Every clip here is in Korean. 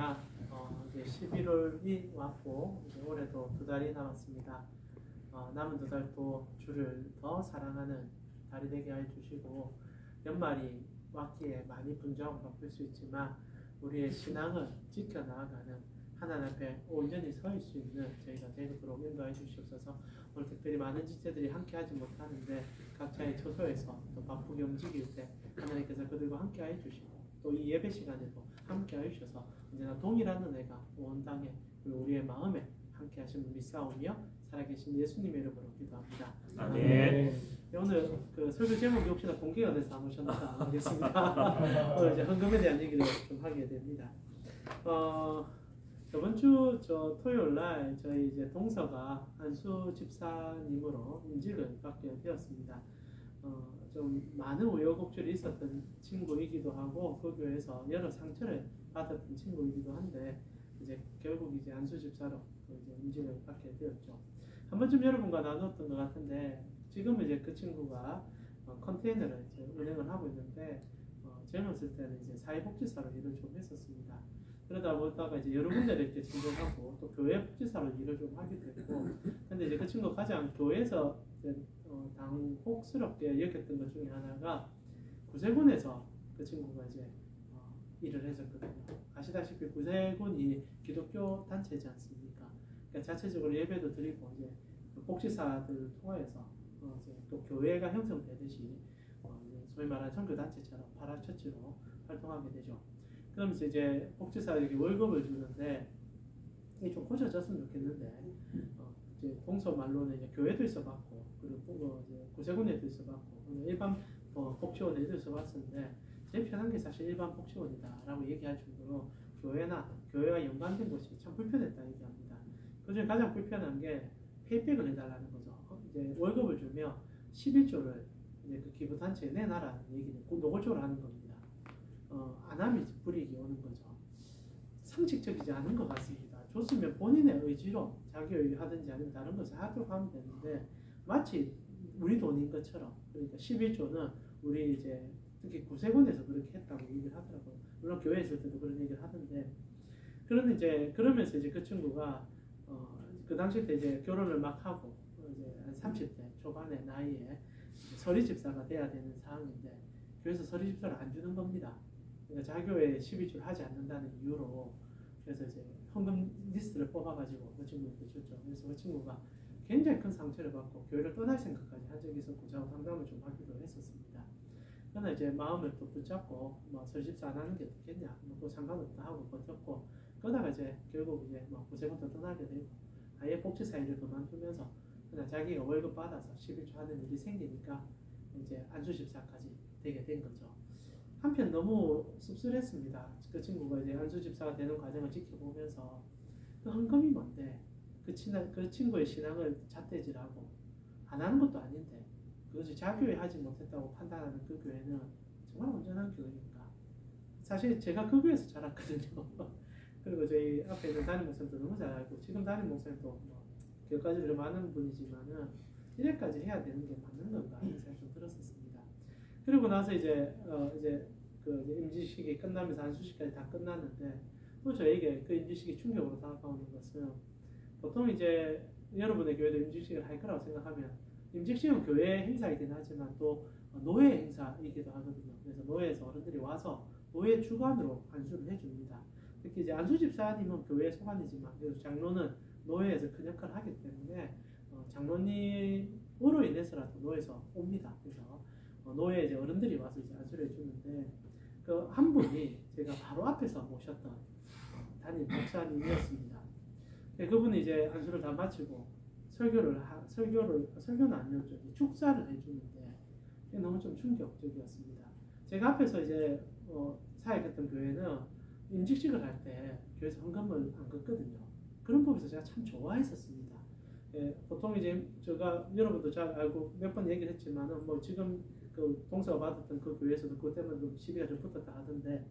할렐루야. 이제 11월이 왔고 이제 올해도 2달이 남았습니다. 남은 2달도 주를 더 사랑하는 달이 되게 해 주시고, 연말이 왔기에 많이 분주하고 바쁠 수 있지만 우리의 신앙을 지켜나가는 하나님 앞에 온전히 설 수 있는 저희가 되도록 인도해 주시옵소서. 오늘 특별히 많은 지체들이 함께 하지 못하는데 각자의 처소에서 또 바쁘게 움직일 때 하나님께서 그들과 함께 해 주시고, 또 이 예배 시간에도 함께 하셔서 언제나 동일한 은혜가 온 땅에 그리고 우리의 마음에 함께 하시는 믿사오며 살아계신 예수님의 이름으로 기도합니다. 아멘. 오늘 그 설교 제목이 혹시나 공개가 돼서 안 오셨나 모르겠습니다. 오늘 이제 헌금에 대한 얘기를 좀 하게 됩니다. 저번 주 토요일 날 저희 이제 동서가 안수 집사님으로 임직을 받게 되었습니다. 좀 많은 우여곡절이 있었던 친구이기도 하고 그 교회에서 여러 상처를 받았던 친구이기도 한데 이제 결국 이제 안수 집사로 이제 임직을 받게 되었죠. 한 번쯤 여러분과 나눴던 것 같은데 지금은 이제 그 친구가 컨테이너를 이제 운행을 하고 있는데 젊었을 때는 이제 사회복지사로 일을 좀 했었습니다. 그러다 보다가 이제 여러 군데를 이렇게 진행하고 또 교회 복지사로 일을 좀 하게 됐고, 근데 이제 그 친구가 가장 교회에서 당혹스럽게 여겼던 것 중에 하나가 구세군에서 그 친구가 이제 일을 했었거든요. 아시다시피 구세군이 기독교 단체지 않습니까? 그러니까 자체적으로 예배도 드리고 이제 복지사들을 통해서 이제 또 교회가 형성되듯이 소위 말하는 선교 단체처럼 파라처치로 활동하게 되죠. 그러면서 이제 복지사에게 월급을 주는데 이게 좀 고쳐졌으면 좋겠는데 이제 동서 말로는 이제 교회도 있어봤고 그리고 이제 구세군에도 있어봤고 일반 복지원에도 있어봤었는데 제일 편한 게 사실 일반 복지원이다라고 얘기할 정도로 교회와 연관된 곳이 참 불편했다 얘기합니다. 그중에 가장 불편한 게 페이백을 해달라는 거죠. 이제 월급을 주면 11조를 이제 그 기부 단체에 내놔라는 얘기는 노골적으로 하는 겁니다. 안 하면 불이익이 오는 거죠. 상식적이지 않은 것 같습니다. 줬으면 본인의 의지로 자기 의하든지 아니면 다른 것을 하도록 하면 되는데 마치 우리 돈인 것처럼, 그러니까 11조는 우리 이제 특히 구세군에서 그렇게 했다고 얘기를 하더라고요. 물론 교회에 있을 때도 그런 얘기를 하던데, 그러면서 이제 그 친구가 그 당시 때 이제 결혼을 막 하고 이제 한 30대 초반의 나이에 서리 집사가 돼야 되는 상황인데 교회에서 서리 집사를 안 주는 겁니다. 그러니까 자교회에 12주를 하지 않는다는 이유로 그래서 이제 헌금 리스트를 뽑아가지고 그 친구한테 줬죠. 그래서 그 친구가 굉장히 큰 상처를 받고 교회를 떠날 생각까지 한 적이 있었고 저하고 상담을 좀 하기도 했었습니다. 그러나 이제 마음을 또 붙잡고 설집사 안 하는 게 좋겠냐, 또 상관없다 하고 버텼고, 그러다가 이제 결국 이제 구세군도 떠나게 되고 아예 복지사 일을 그만두면서 그냥 자기가 월급 받아서 11조 하는 일이 생기니까 이제 안수집사까지 되게 된 거죠. 한편 너무 씁쓸했습니다. 그 친구가 이제 안수집사가 되는 과정을 지켜보면서 그 헌금이 뭔데 그 친구의 신앙을 잣대질하고 안 하는 것도 아닌데 그것이 자교회 하지 못했다고 판단하는 그 교회는 정말 온전한 교회인가. 사실 제가 그 교회에서 자랐거든요. 그리고 저희 앞에 있는 담임 목사님도 너무 잘 알고, 지금 담임 목사님도 교육까지 좀 많은 분이지만은 이래까지 해야 되는 게 맞는 건가 하는 생각이 좀 들었었습니다. 그리고 나서 이제 임직식이 끝나면서 안수식까지 다 끝났는데 또 저에게 그 임직식이 충격으로 다가오는 것은, 보통 이제 여러분의 교회도 임직식을 할 거라고 생각하면 임직식은 교회 행사이긴 하지만 또 노예 행사이기도 하거든요. 그래서 노예에서 어른들이 와서 노예 주관으로 안수를 해줍니다. 특히 이제 안수 집사님은 교회 소관이지만 그래도 장로는 노예에서 큰 역할을 하기 때문에 장로님으로 인해서라도 노예에서 옵니다. 그래서 노예 이제 어른들이 와서 이제 안수를 해주는데 그 한 분이 제가 바로 앞에서 모셨던 담임 목사님이었습니다. 그분이 이제 안수를 다 마치고 설교는 아니었죠. 축사를 해주는데 너무 좀 충격적이었습니다. 제가 앞에서 이제 사역했던 교회는 임직식을 할 때 교회에서 헌금을 안 걷거든요. 그런 부분에서 제가 참 좋아했었습니다. 보통 이제 제가 여러분도 잘 알고 몇 번 얘기를 했지만은 지금 그 동서가 받았던 그 교회에서도 그것 때문에 좀 시비가 좀 붙었다 하던데,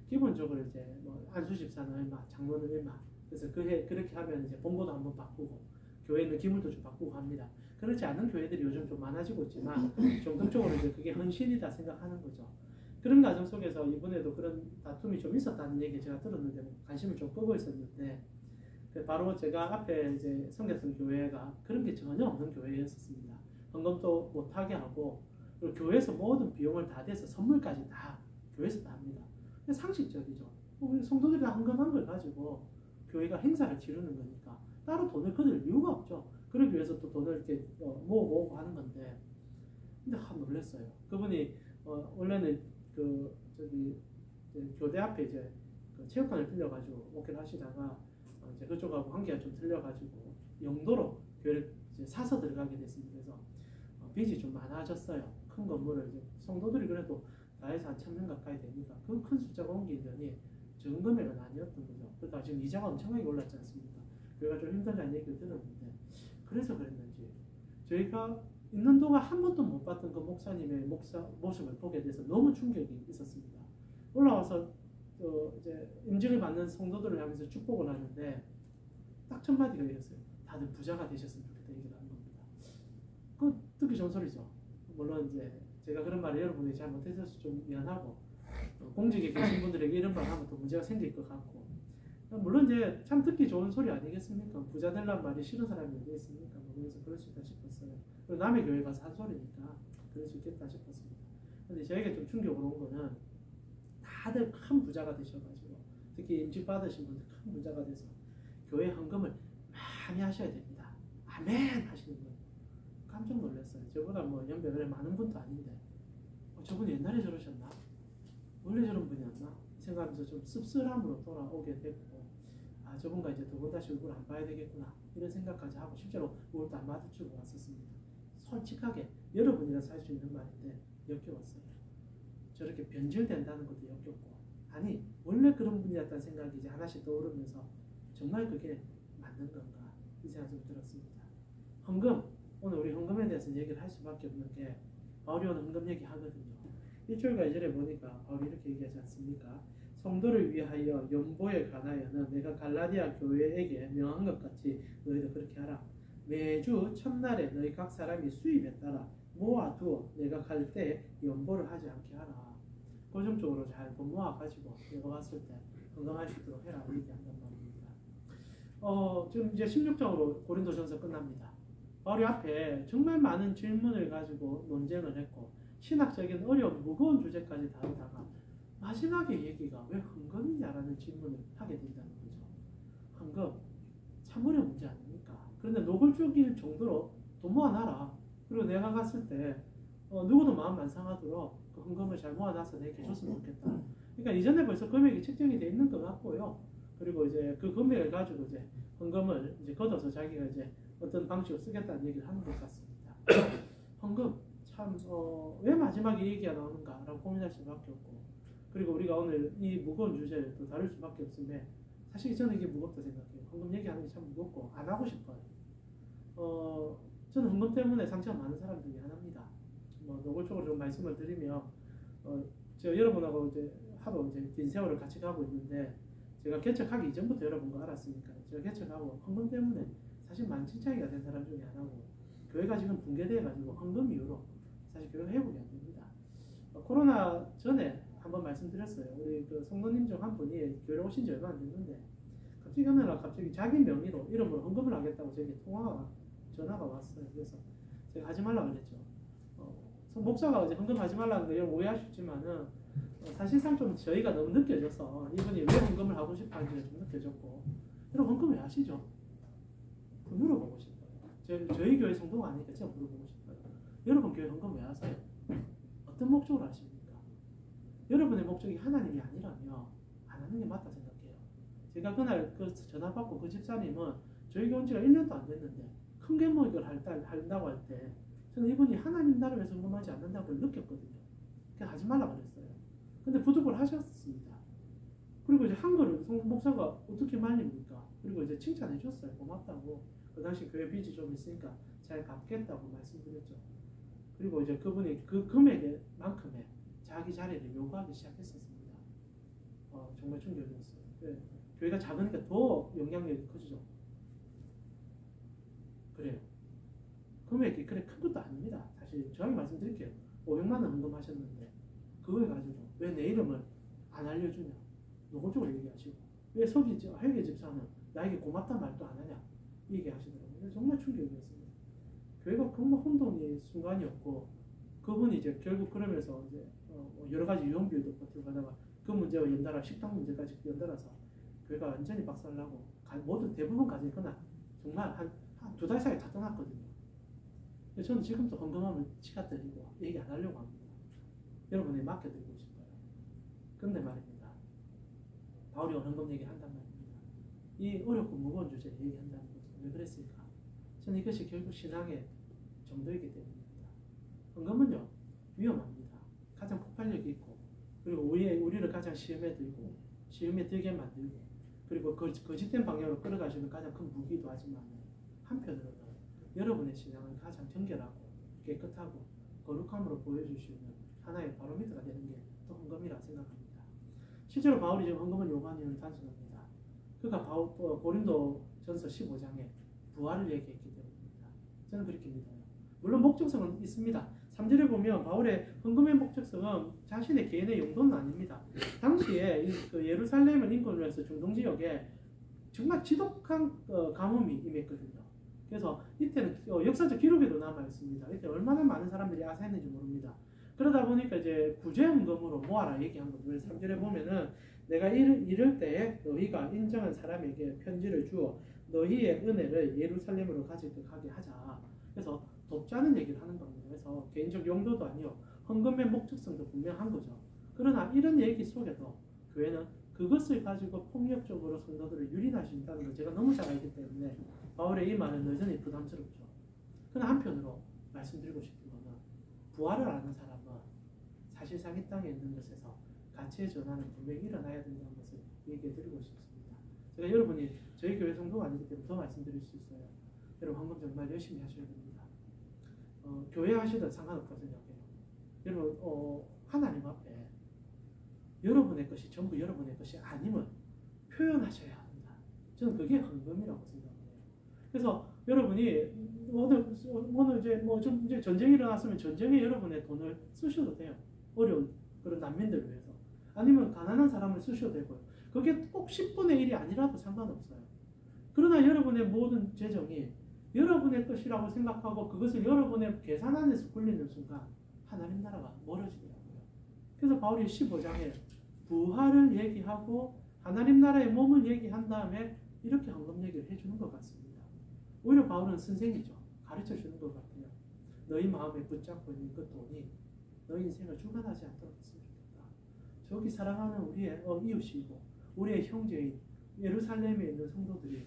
기본적으로 이제 안수 집사는 얼마, 장로는 얼마, 그래서 그렇게 하면 이제 본고도 한번 바꾸고 교회는 기물도 좀 바꾸고 합니다. 그렇지 않은 교회들이 요즘 좀 많아지고 있지만 정통적으로 이제 그게 헌신이다 생각하는 거죠. 그런 과정 속에서 이번에도 그런 다툼이 좀 있었다는 얘기 제가 들었는데 관심을 좀 끄고 있었는데 바로 제가 앞에 이제 섬겼던 교회가 그런 게 전혀 없는 교회였었습니다. 헌금도 못하게 하고 그리고 교회에서 모든 비용을 다 대서 선물까지 다 교회에서 다 합니다. 상식적이죠. 우리 성도들이 헌금한 걸 가지고 교회가 행사를 치르는 거니까 따로 돈을 거둘 이유가 없죠. 그러기 위해서 또 돈을 이렇게 모으고 하는 건데 근데 놀랐어요. 그분이 원래는 그 저기 교대 앞에 이제 그 체육관을 빌려가지고 목회를 하시다가 이제 그쪽하고 관계가 좀 틀려가지고 영도로 교회를 이제 사서 들어가게 됐습니다. 그래서 빚이 좀 많아졌어요. 큰 건물을 이제 성도들이 그래도 다 해서 한 1,000명 가까이 되니까 그 큰 숫자가 옮기더니 적은 금액은 아니었던 거죠. 그러니까 지금 이자가 엄청나게 올랐지 않습니까? 교회가 좀 힘들다는 얘기를 들었는데 그래서 그랬는지 저희가 있는 동안 한 번도 못 봤던 그 목사님의 모습을 보게 돼서 너무 충격이 있었습니다. 올라와서 이제 임직을 받는 성도들을 향해서 축복을 하는데 딱 첫 마디가 이랬어요. 다들 부자가 되셨으면 좋겠다 얘기를 하는 겁니다. 그 듣기 좋은 소리죠. 물론 이제 제가 그런 말을 여러분이 잘 못해서 좀 미안하고 공직에 계신 분들에게 이런 말 하면 또 문제가 생길 것 같고 물론 이제 참 듣기 좋은 소리 아니겠습니까? 부자 되려는 말이 싫은 사람이 어디 있습니까? 그래서 그럴 수 있다 싶었어요. 그리고 남의 교회 가서 한 소리니까 그럴 수 있겠다 싶었습니다. 근데 저에게 좀 충격을 온 거는 다들 큰 부자가 되셔가지고 특히 임직 받으신 분들 큰 부자가 돼서 교회 헌금을 많이 하셔야 됩니다. 아멘 하시는 분 깜짝 놀랐어요. 저보다 뭐 연배가 많은 분도 아닌데 저분이 옛날에 저러셨나? 원래 저런 분이었나? 생각하면서 좀 씁쓸함으로 돌아오게 됐고 저분과 이제 두 번 다시 얼굴 안 봐야 되겠구나 이런 생각까지 하고 실제로 얼굴도 안 마주치고 왔었습니다. 솔직하게 여러분이라서 할 수 있는 말인데 역겨웠어요. 저렇게 변질된다는 것도 역겹고 아니 원래 그런 분이었다는 생각이 이제 하나씩 떠오르면서 정말 그게 맞는 건가 이 생각이 좀 들었습니다. 헌금 오늘 우리 헌금에 대해서 얘기를 할 수밖에 없는 게 바울이 오늘 헌금 얘기하거든요. 1절과 2절에 보니까 바울이 이렇게 얘기하지 않습니까? 성도를 위하여 연보에 관하여는 내가 갈라디아 교회에게 명한 것 같이 너희도 그렇게 하라. 매주 첫날에 너희 각 사람이 수입에 따라 모아두어 내가 갈 때 연보를 하지 않게 하라. 고정적으로 잘 돈 모아가지고 내가 왔을 때 건강할 수 있도록 해라 얘기한단 말입니다. 지금 이제 16장으로 고린도전서 끝납니다. 바울이 앞에 정말 많은 질문을 가지고 논쟁을 했고 신학적인 어려운 무거운 주제까지 다루다가 마지막에 얘기가 왜 헌금이냐라는 질문을 하게 된다는 거죠. 헌금 참 어려운 문제 아닙니까? 그런데 노골적일 정도로 돈 모아놔라. 그리고 내가 갔을 때 누구도 마음 안 상하도록 그 헌금을 잘 모아놔서 내게 줬으면 좋겠다. 그러니까 이전에 벌써 금액이 책정이 돼 있는 것 같고요. 그리고 이제 그 금액을 가지고 이제 헌금을 이제 걷어서 자기가 이제 어떤 방식으로 쓰겠다는 얘기를 하는 것 같습니다. 헌금 참 왜 마지막에 얘기가 나오는가라고 고민할 수밖에 없고 그리고 우리가 오늘 이 무거운 주제를 또 다룰 수밖에 없음에 사실 저는 이게 무겁다 생각해요. 헌금 얘기하는 게 참 무겁고 안 하고 싶어요. 저는 헌금 때문에 상처가 많은 사람 중에 하나입니다. 노골적으로 좀 말씀을 드리면 제가 여러분하고 이제 하도 이제 긴 세월을 같이 가고 있는데 제가 개척하기 이전부터 여러분과 알았으니까 제가 개척하고 헌금 때문에 사실 만신창이가 된 사람 중에 하나고 교회가 지금 붕괴돼가지고 헌금 이후로 사실 교회가 회복이 안 됩니다. 코로나 전에 한번 말씀드렸어요. 우리 그 성도님 중 한 분이 교회에 오신 지 얼마 안 됐는데 갑자기 어느 날 갑자기 자기 명의로 이름으로 헌금을 하겠다고 저에게 전화가 왔어요. 그래서 제가 하지 말라고 그랬죠. 목사가 이제 헌금하지 말라는 거 여러분 오해하셨지만은 사실상 좀 저희가 너무 느껴져서 이분이 왜 헌금을 하고 싶어 하는지 좀 느껴졌고 여러분 헌금 왜 하시죠? 물어보고 싶어요. 저희 교회 성도가 아니니까 제가 물어보고 싶어요. 여러분 교회 헌금 왜 하세요? 어떤 목적으로 하십니까? 여러분의 목적이 하나님이 아니라면 안 하는 게 맞다 생각해요. 제가 그날 그 전화 받고 그 집사님은 저희 교회 온 지가 1년도 안 됐는데 큰 개목을 한다고 할 때 저는 이분이 하나님 나라를 위해서 헌금하지 않는다고 느꼈거든요. 그냥 하지 말라고 그랬어요. 근데 부득을 하셨습니다. 그리고 이제 한 거를 목사가 어떻게 말립니까? 그리고 이제 칭찬해 줬어요. 고맙다고. 그 당시 교회 빚이 좀 있으니까 잘 갚겠다고 말씀드렸죠. 그리고 이제 그분이 그 금액만큼의 자기 자리를 요구하기 시작했었습니다. 정말 충격이었어요. 네. 교회가 작으니까 더 영향력이 커지죠. 그래요. 금액이 그래 큰 것도 아닙니다. 사실 정확히 말씀드릴게요. 500만 원 헌금하셨는데 그걸 가지고 왜 내 이름을 안 알려주냐? 노골적으로 얘기하시고 왜 회계 집사는 나에게 고맙다는 말도 안 하냐? 얘기하시더라고요. 정말 충격이었습니다. 교회가 정말 혼돈이 순간이었고 그분이 이제 결국 그러면서 이제 여러 가지 유형비유도 버티고 가다가 그 문제와 연달아 식당 문제까지 연달아서 교회가 완전히 박살나고 모두 대부분 가지거나 정말 한 2달 사이에 다 떠났거든요. 저는 지금도 헌금하면 치가 떨리고 얘기 안 하려고 합니다. 여러분에 맡겨드리고 싶어요. 근데 말입니다. 바울이 헌금 얘기한단 말입니다. 이 어렵고 무거운 주제를 얘기한다는 것은 왜 그랬을까? 저는 이것이 결국 신앙의 정도이기 때문입니다. 헌금은요 위험합니다. 가장 폭발력이 있고 그리고 우리를 가장 시험에 들게 만들고 그리고 거짓된 방향으로 끌어가시는 가장 큰 무기도 하지만 한편으로는 여러분의 신앙을 가장 정결하고 깨끗하고 거룩함으로 보여주시는 하나의 바로미터가 되는 게 또 헌금이라고 생각합니다. 실제로 바울이 지금 헌금을 요구하는 이유는 단순합니다. 그가 고린도 전서 15장에 부활을 얘기했기 때문입니다. 저는 그렇게 믿어요. 물론 목적성은 있습니다. 3절에 보면 바울의 헌금의 목적성은 자신의 개인의 용도는 아닙니다. 당시에 그 예루살렘을 인근으로 해서 중동 지역에 정말 지독한 가뭄이 임했거든요. 그래서 이때는 역사적 기록에도 남아 있습니다. 이때 얼마나 많은 사람들이 아사했는지 모릅니다. 그러다 보니까 이제 구제헌금으로 모아라 얘기한 거죠. 3절에 보면은 내가 이럴 때에 너희가 인정한 사람에게 편지를 주어 너희의 은혜를 예루살렘으로 가지게 하자. 그래서 돕자는 얘기를 하는 겁니다. 그래서 개인적 용도도 아니요 헌금의 목적성도 분명한 거죠. 그러나 이런 얘기 속에도 교회는 그것을 가지고 폭력적으로 성도들을 유린할 수 있다는 걸 제가 너무 잘 알기 때문에 바울의 이 말은 여전히 부담스럽죠. 그러나 한편으로 말씀드리고 싶은 거는 부활을 아는 사람은 사실상 이 땅에 있는 것에서 가치의 전환은 분명히 일어나야 된다는 것을 얘기해 드리고 싶습니다. 제가 여러분이 저희 교회 성도가 아니기 때문에 더 말씀드릴 수 있어요. 여러분 헌금 정말 열심히 하셔야 됩니다. 교회 하시든 상관없다고 생각해요. 여러분 하나님 앞에 여러분의 것이 전부 여러분의 것이 아님을 표현하셔야 합니다. 저는 그게 헌금이라고 생각해요. 그래서 여러분이 오늘 이제 전쟁이 일어났으면 전쟁에 여러분의 돈을 쓰셔도 돼요. 어려운 그런 난민들을 위해서. 아니면 가난한 사람을 쓰셔도 되고요. 그게 꼭 10분의 1이 아니라도 상관없어요. 그러나 여러분의 모든 재정이 여러분의 것이라고 생각하고 그것을 여러분의 계산 안에서 굴리는 순간 하나님 나라가 멀어지더라고요. 그래서 바울이 15장에 부활을 얘기하고 하나님 나라의 몸을 얘기한 다음에 이렇게 헌금 얘기를 해주는 것 같습니다. 오히려 바울은 선생이죠. 가르쳐주는 것 같아요. 너희 마음에 붙잡고 있는 그 돈이 너희 인생을 주관하지 않도록 했으면 좋겠다. 저기 사랑하는 우리의 이웃이고 우리의 형제인 예루살렘에 있는 성도들이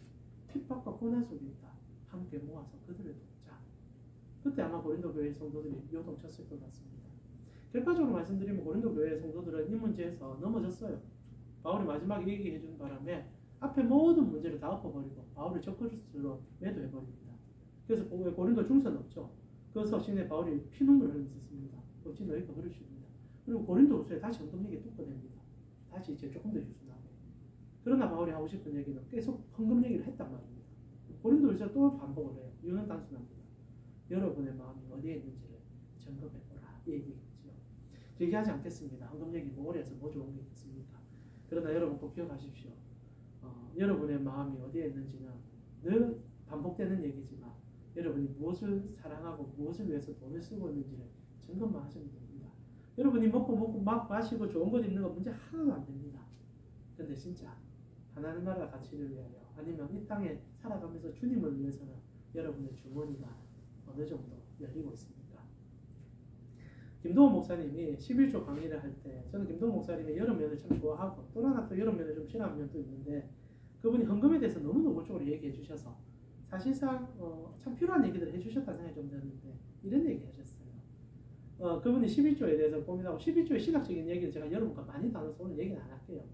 핍박과 고난 속에 있다. 함께 모아서 그들을 돕자. 그때 아마 고린도 교회 성도들이 요동쳤을 것 같습니다. 결과적으로 말씀드리면 고린도 교회 성도들은 이 문제에서 넘어졌어요. 바울이 마지막에 얘기해 준 바람에 앞에 모든 문제를 다 엎어버리고 바울을 적그리스도로 매도해버립니다. 그래서 고린도 중선 없죠. 그 서신에 바울이 피눈물을 흘렸습니다. 어찌 너희가 그러십니다. 그리고 고린도후서에 다시 헌금 얘기 또 꺼냅니다. 다시 이제 조금 더 유순하게. 그러나 바울이 하고 싶은 얘기는 계속 헌금 얘기를 했단 말입니다. 고린도후서 또 반복을 해요. 이유는 단순합니다. 여러분의 마음이 어디에 있는지를 점검해보라. 이 얘기겠죠. 얘기하지 않겠습니다. 헌금 얘기 뭐 오래 해서 뭐 좋은 게 있겠습니까? 그러나 여러분 꼭 기억하십시오. 여러분의 마음이 어디에 있는지는 늘 반복되는 얘기지만 여러분이 무엇을 사랑하고 무엇을 위해서 돈을 쓰고 있는지를 점검만 하시면 됩니다. 여러분이 먹고 막 마시고 좋은 것 입는 거 문제 하나도 안 됩니다. 근데 진짜 하나님 나라 가치를 위하여 아니면 이 땅에 살아가면서 주님을 위해서는 여러분의 주머니가 어느 정도 열리고 있습니까? 김동호 목사님이 11조 강의를 할 때 저는 김동호 목사님의 여러 면을 참 좋아하고 또 하나 또 여러 면을 좀 싫어하는 면도 있는데 그분이 헌금에 대해서 너무 노골적으로 얘기해 주셔서 사실상 참 필요한 얘기들을 해주셨다는 생각이 좀 드는데 이런 얘기 하셨어요. 그분이 11조에 대해서 고민하고 11조의 신학적인 얘기를 제가 여러분과 많이 나눠서 오늘 얘기는 안 할게요.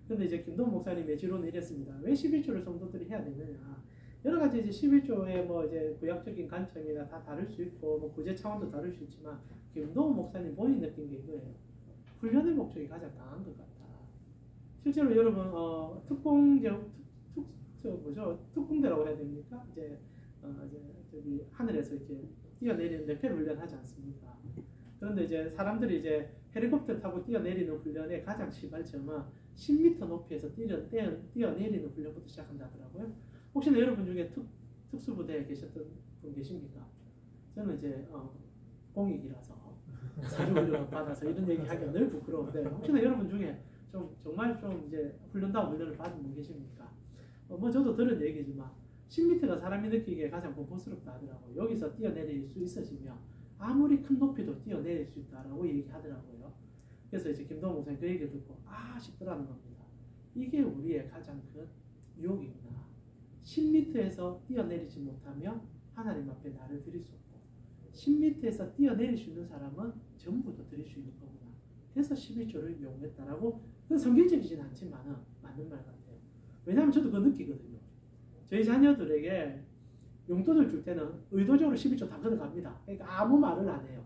근데 이제 김동호 목사님의 지론은 이랬습니다. 왜 11조를 성도들이 해야 되느냐. 여러 가지 이제 11조의 뭐 이제 구약적인 관점이나 다 다를 수 있고 뭐 구제 차원도 다를 수 있지만 김동호 목사님 본인 느낀 게 이거예요. 훈련의 목적이 가장 강한 것 같다. 실제로 여러분 특공대라고 해야 됩니까? 이제 저기 하늘에서 이렇게 뛰어내리는 레펠 훈련하지 않습니까? 그런데 이제 사람들이 이제 헬리콥터 타고 뛰어내리는 훈련의 가장 시발점은 10m 높이에서 뛰어내리는 훈련부터 시작한다더라고요. 혹시나 여러분 중에 특수부대에 계셨던 분 계십니까? 저는 이제 공익이라서 사주훈련을 받아서 이런 얘기 하기가 늘 부끄러운데 혹시나 여러분 중에 좀 정말 좀 이제 훈련다운 훈련을 받은 분 계십니까? 뭐 저도 들은 얘기지만 10m가 사람이 느끼기에 가장 공포스럽다 하더라고요. 여기서 뛰어내릴 수 있어지면 아무리 큰 높이도 뛰어내릴 수 있다라고 얘기하더라고요. 그래서 이제 김동호 목사님 그 얘기를 듣고 싶더라는 겁니다. 이게 우리의 가장 큰 유혹이구나. 10m에서 뛰어내리지 못하면 하나님 앞에 나를 드릴 수 없고 10m에서 뛰어내릴 수 있는 사람은 전부 다 드릴 수 있는 거구나. 그래서 11조를 이용했다라고 그건 성경적이진 않지만은 맞는 말 같아요. 왜냐하면 저도 그거 느끼거든요. 저희 자녀들에게 용돈을 줄 때는 의도적으로 11조 다 걷어갑니다. 그러니까 아무 말을 안 해요.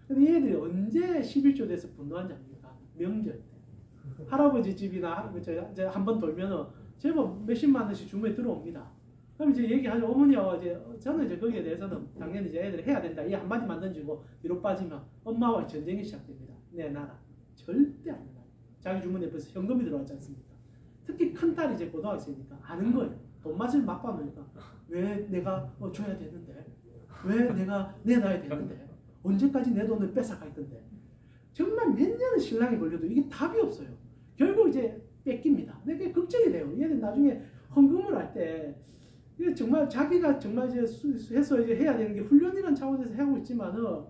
근데 얘들이 언제 11조 돼서 분노한지 압니까? 명절 때. 할아버지 집이나 한 번 돌면은 제법 몇십만 원씩 주머니에 들어옵니다. 그럼 이제 얘기하죠. 어머니와 저는 이제 거기에 대해서는 당연히 이제 애들이 해야 된다. 이 한마디만 던지고 뒤로 빠지면 엄마와 전쟁이 시작됩니다. 내 나라. 절대 안 나요. 자기 주머니에 벌써 현금이 들어왔지 않습니까? 특히 큰딸이 이제 고등학생이니까 아는 거예요. 돈 맛을 맛봐놓으니까 왜 내가 줘야 되는데 왜 내가 내놔야 되는데 언제까지 내 돈을 뺏어갈 건데 정말 몇 년을 신랑이 걸려도 이게 답이 없어요. 결국 이제 뺏깁니다. 근데 걱정이 돼요. 얘는 나중에 헌금을 할 때 이게 정말 자기가 정말 이제 해서 이제 해야 되는 게 훈련이라는 차원에서 하고 있지만은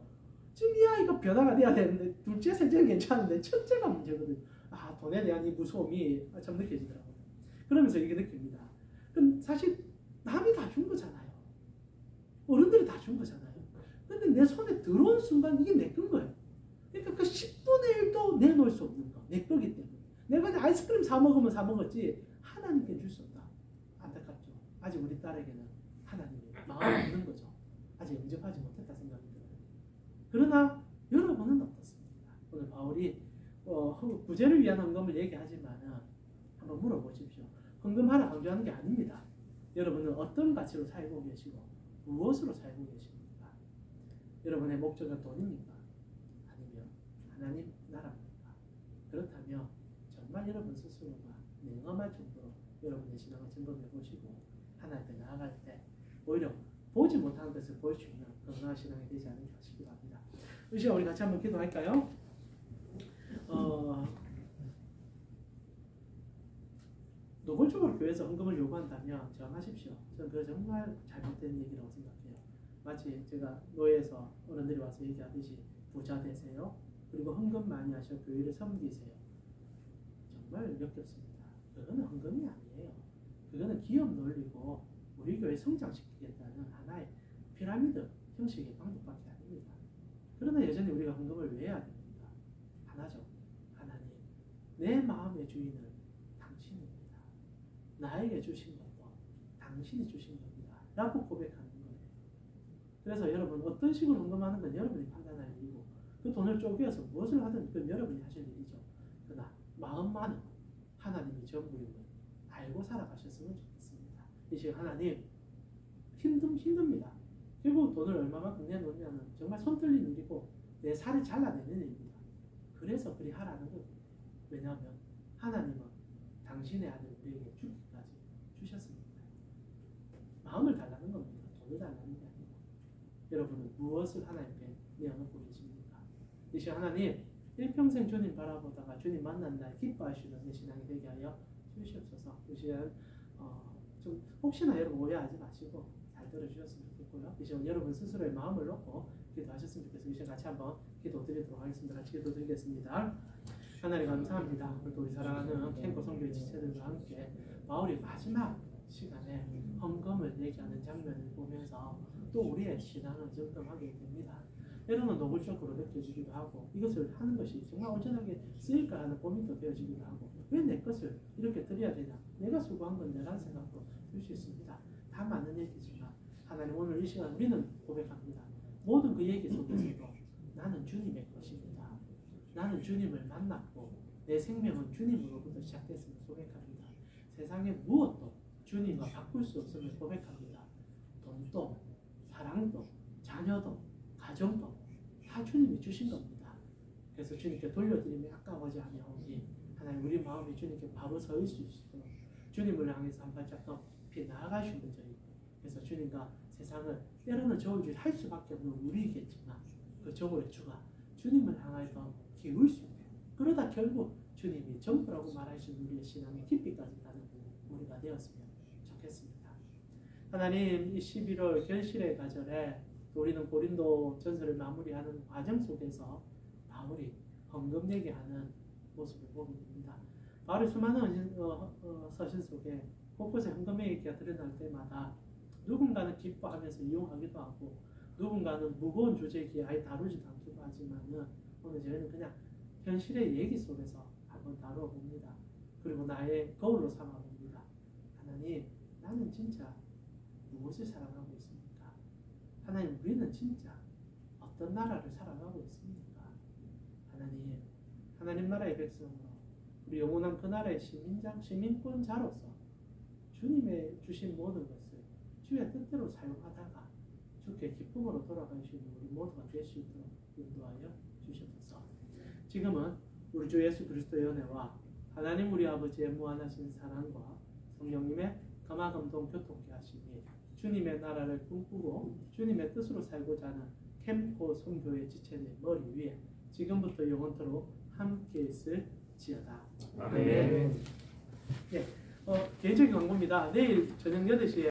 지금 이 아이가 변화가 돼야 되는데 둘째, 셋째는 괜찮은데 첫째가 문제거든요. 돈에 대한 이 무서움이 참 느껴지더라고요. 그러면서 이게 느낍니다. 그럼 사실 남이 다 준 거잖아요. 어른들이 다 준 거잖아요. 근데 내 손에 들어온 순간 이게 내 건 거예요. 그러니까 그 10분의 1도 내놓을 수 없는 거. 내 거기 때문에. 내가 아이스크림 사 먹으면 사 먹었지 하나님께 줄 수 없다. 안타깝죠. 아직 우리 딸에게는 하나님이 마음이 없는 거죠. 아직 영접하지 못했다 생각이 들어요. 그러나 여러분은 어떻습니까? 오늘 바울이 구제를 위한 헌금을 얘기하지만은 한번 물어보십시오. 헌금하라 강조하는 게 아닙니다. 여러분은 어떤 가치로 살고 계시고 무엇으로 살고 계십니까? 여러분의 목적은 돈입니까? 아니면 하나님 나라입니까? 그렇다면 정말 여러분 스스로가 냉엄할 정도로 여러분의 신앙을 점검해 보시고 하나님께 나아갈 때 오히려 보지 못하는 것을 볼 수 있는 건강한 신앙이 되지 않을까 싶기도 합니다. 이 시간 우리 같이 한번 기도할까요? 노골적으로 교회에서 헌금을 요구한다면 정하십시오. 저는 그거 정말 잘못된 얘기라고 생각해요. 마치 제가 노예에서 어른들이 와서 얘기하듯이 부자 되세요. 그리고 헌금 많이 하셔 교회를 섬기세요. 정말 역겹습니다. 그거는 헌금이 아니에요. 그거는 기업 놀리고 우리 교회 성장시키겠다는 하나의 피라미드 형식의 방법밖에 아닙니다. 그러나 여전히 우리가 헌금을 왜 해야 됩니까? 하나죠. 하나님, 내 마음의 주인은 당신입니다. 나에게 주신 것도 당신이 주신 겁니다. 라고 고백하는 거예요. 그래서 여러분 어떤 식으로 헌금하는 건 여러분이 판단할 일이고 그 돈을 쪼개서 무엇을 하든 그건 여러분이 하실 일이죠. 그러나 마음만은 하나님이 전부임을 알고 살아가셨으면 좋겠습니다. 이 시간 하나님 힘듭니다. 결국 돈을 얼마만큼 내놓으면 정말 손 떨리는 일이고 내 살을 잘라내는 일입니다. 그래서 그리 하라는 거예요. 왜냐하면 하나님은 당신의 아들 우리에게 죽기까지 주셨습니다. 마음을 달라는 겁니다. 돈을 달라는 게 아니고. 여러분은 무엇을 하나님께 내어놓고 계십니까? 이 시간 하나님 일평생 주님 바라보다가 주님 만난 날 기뻐하시는 내 신앙이 되게 하여 주시옵소서. 이 시간 좀 혹시나 여러분 오해하지 마시고 잘 들어주셨으면 좋겠고요. 이 시간 여러분 스스로의 마음을 놓고 기도하셨으면 좋겠어요. 이 시간 같이 한번 기도드리도록 하겠습니다. 같이 기도드리겠습니다. 하나님 감사합니다. 오늘도 우리 사랑하는 캠프 선교의 지체들과 함께 바울이 마지막 시간에 헌금을 얘기하는 장면을 보면서 또 우리의 신앙을 점검하게 됩니다. 때로는 노골적으로 느껴지기도 하고 이것을 하는 것이 정말 온전하게 쓰일까 하는 고민도 되어지기도 하고 왜 내 것을 이렇게 드려야 되냐, 내가 수고한 건데 라는 생각도 들 수 있습니다. 다 맞는 얘기지만 하나님 오늘 이 시간 우리는 고백합니다. 모든 그 얘기 속에서도 나는 주님의 것입니다. 나는 주님을 만났고 내 생명은 주님으로부터 시작됐음을 고백합니다. 세상의 무엇도 주님과 바꿀 수 없음을 고백합니다. 돈도 사랑도 자녀도 가정도 다 주님이 주신 겁니다. 그래서 주님께 돌려드림이 아까워지 아니하오니 하나님 우리 마음이 주님께 바로 서 있을 수 있도록 주님을 향해서 한 발짝 더 높이 나아가시는 저희. 그래서 주님과 세상을 때로는 저울질할 수밖에 없는 우리이겠지만 그 저울의 주가 주님을 향해서 기울 수 있는, 그러다 결국 주님이 전부라고 말하시는 우리의 신앙의 깊이까지 가는 우리가 되었으면 좋겠습니다. 하나님, 이 11월 결실의 가절에 우리는 고린도 전서를 마무리하는 과정 속에서 바울이 헌금 내게 하는 모습을 보게 됩니다. 바울의 수많은 서신 속에 곳곳에 헌금의 얘기가 드러날 때마다 누군가는 기뻐하면서 이용하기도 하고 누군가는 무거운 주제기에 아예 다루지도 않기도 하지만은 오늘 저희는 그냥 현실의 얘기 속에서 한번 다뤄봅니다. 그리고 나의 거울로 삼아봅니다. 하나님, 나는 진짜 무엇을 사랑하고 있습니까? 하나님, 우리는 진짜 어떤 나라를 살아가고 있습니까? 하나님, 하나님 나라의 백성으로 우리 영원한 그 나라의 시민권자로서 주님의 주신 모든 것을 주의 뜻대로 사용하다가 주께 기쁨으로 돌아가시는 우리 모두가 될 수 있도록 인도하여 주시옵소서. 지금은 우리 주 예수 그리스도의 은혜와 하나님 우리 아버지의 무한하신 사랑과 성령님의 감화감동 교통케 하시니 주님의 나라를 꿈꾸고 주님의 뜻으로 살고자 하는 캠코 선교의 지체의 머리 위에 지금부터 영원토록 함께 있을지어다. 아멘. 네, 개인적인 광고입니다. 내일 저녁 8시에